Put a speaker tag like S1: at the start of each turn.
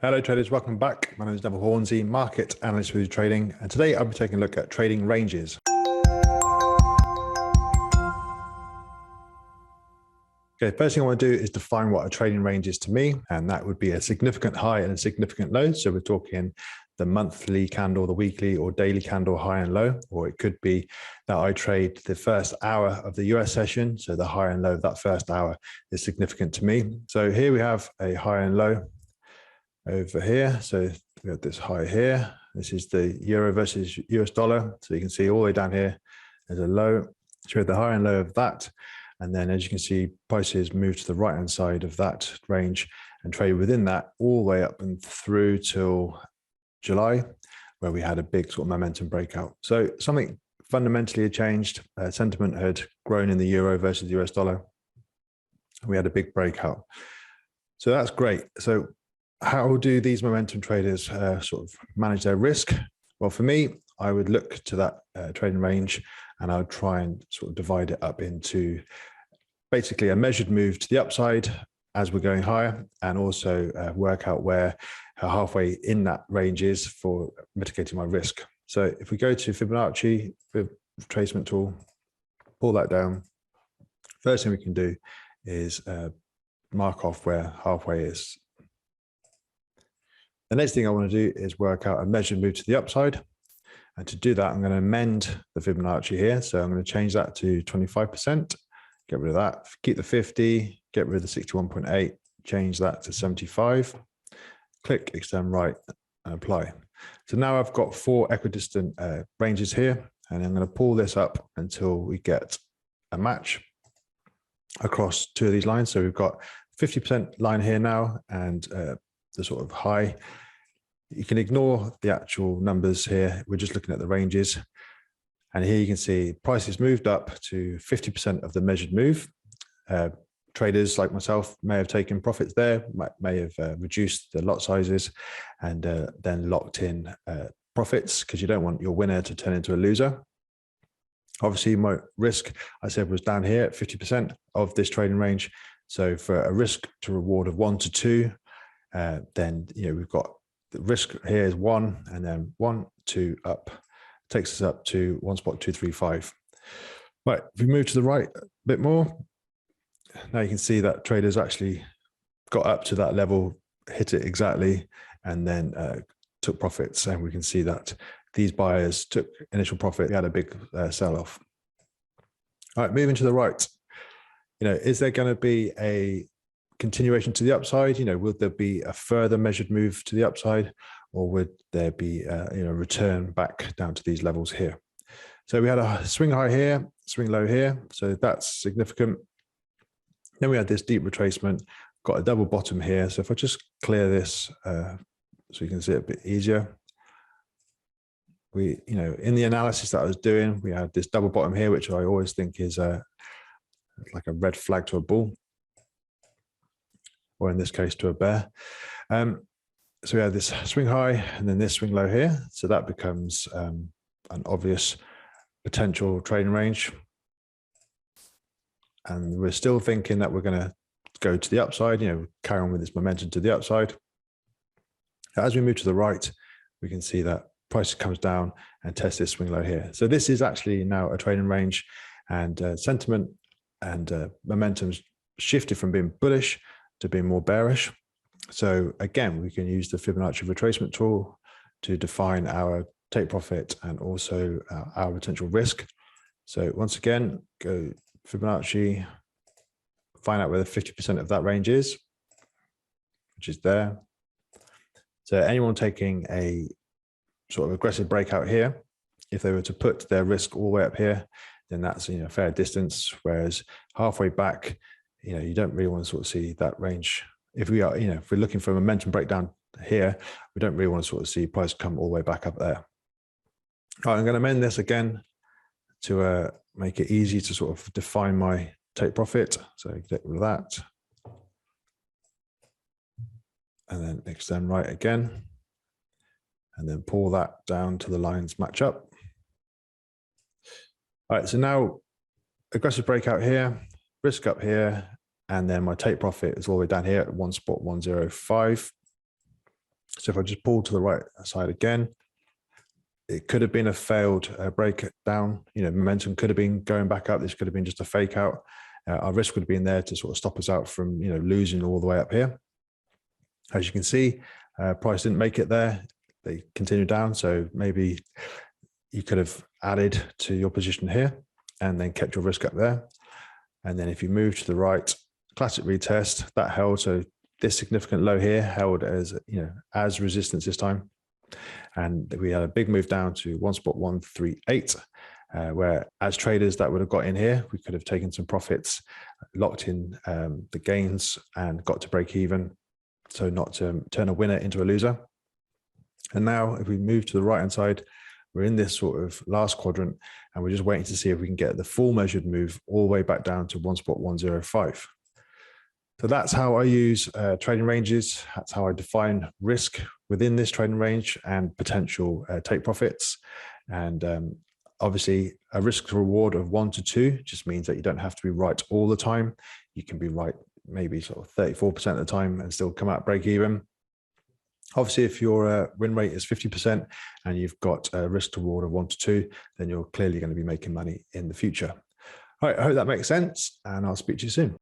S1: Hello traders, welcome back. My name is Neville Hornsey, market analyst with YouTrading, and today I'll be taking a look at trading ranges. Okay, first thing I want to do is define what a trading range is to me, and that would be a significant high and a significant low. So we're talking the monthly candle, the weekly or daily candle high and low, or it could be that I trade the first hour of the US session. So the high and low of that first hour is significant to me. So here we have a high and low over here. So we have this high here. This is the euro versus US dollar. So you can see all the way down here, there's a low. So we have the high and low of that. And then as you can see, prices move to the right-hand side of that range and trade within that all the way up and through till July, where we had a big sort of momentum breakout. So something fundamentally had changed. Sentiment had grown in the euro versus the US dollar. We had a big breakout. So that's great. So how do these momentum traders sort of manage their risk? Well, for me, I would look to that trading range and I would try and sort of divide it up into basically a measured move to the upside as we're going higher, and also work out where halfway in that range is for mitigating my risk. So if we go to Fibonacci retracement tool, pull that down, first thing we can do is mark off where halfway is. The next thing I want to do is work out a measured move to the upside. And to do that, I'm going to amend the Fibonacci here. So I'm going to change that to 25%, get rid of that, keep the 50, get rid of the 61.8, change that to 75, click extend right and apply. So now I've got four equidistant ranges here, and I'm going to pull this up until we get a match across two of these lines. So we've got 50% line here now, and the sort of high. You can ignore the actual numbers here. We're just looking at the ranges. And here you can see prices moved up to 50% of the measured move. Traders like myself may have taken profits there, may have reduced the lot sizes and then locked in profits, because you don't want your winner to turn into a loser. Obviously, my risk, I said, was down here at 50% of this trading range. So for a risk to reward of 1 to 2, then we've got the risk here is 1, and then 1, 2 up takes us up to 1.235. Right, if we move to the right a bit more, now you can see that traders actually got up to that level, hit it exactly, and then took profits. And we can see that these buyers took initial profit. We had a big sell-off. All right, moving to the right. Is there going to be a continuation to the upside? Will there be a further measured move to the upside, or would there be a return back down to these levels here? So we had a swing high here, swing low here, so that's significant. Then we had this deep retracement, got a double bottom here. So if I just clear this so you can see it a bit easier, we in the analysis that I was doing, we had this double bottom here, which I always think is like a red flag to a bull, or in this case to a bear. So we have this swing high and then this swing low here. So that becomes an obvious potential trading range. And we're still thinking that we're going to go to the upside, carry on with this momentum to the upside. As we move to the right, we can see that price comes down and tests this swing low here. So this is actually now a trading range, and sentiment and momentum's shifted from being bullish to being more bearish. So again, we can use the Fibonacci retracement tool to define our take profit and also our potential risk. So once again, go Fibonacci, find out where the 50% of that range is, which is there. So anyone taking a sort of aggressive breakout here, if they were to put their risk all the way up here, then that's a fair distance. Whereas halfway back, you don't really want to sort of see that range. If we are, if we're looking for a momentum breakdown here, we don't really want to sort of see price come all the way back up there. All right, I'm going to amend this again to make it easy to sort of define my take profit. So get rid of that. And then extend right again. And then pull that down to the lines match up. All right, so now aggressive breakout here, risk up here, and then my take profit is all the way down here at 1.105. So if I just pull to the right side again, it could have been a failed breakdown. Momentum could have been going back up. This could have been just a fake out. Our risk would have been there to sort of stop us out from, losing all the way up here. As you can see, price didn't make it there. They continued down. So maybe you could have added to your position here and then kept your risk up there. And then if you move to the right, classic retest, that held. So this significant low here held as, as resistance this time. And we had a big move down to 1.138, where as traders that would have got in here, we could have taken some profits, locked in the gains and got to break even. So not to turn a winner into a loser. And now if we move to the right-hand side, we're in this sort of last quadrant and we're just waiting to see if we can get the full measured move all the way back down to 1.105. So that's how I use trading ranges. That's how I define risk within this trading range and potential take profits. And obviously a risk to reward of 1 to 2 just means that you don't have to be right all the time. You can be right maybe sort of 34% of the time and still come out break even. Obviously, if your win rate is 50% and you've got a risk to reward of 1 to 2, then you're clearly going to be making money in the future. All right, I hope that makes sense, and I'll speak to you soon.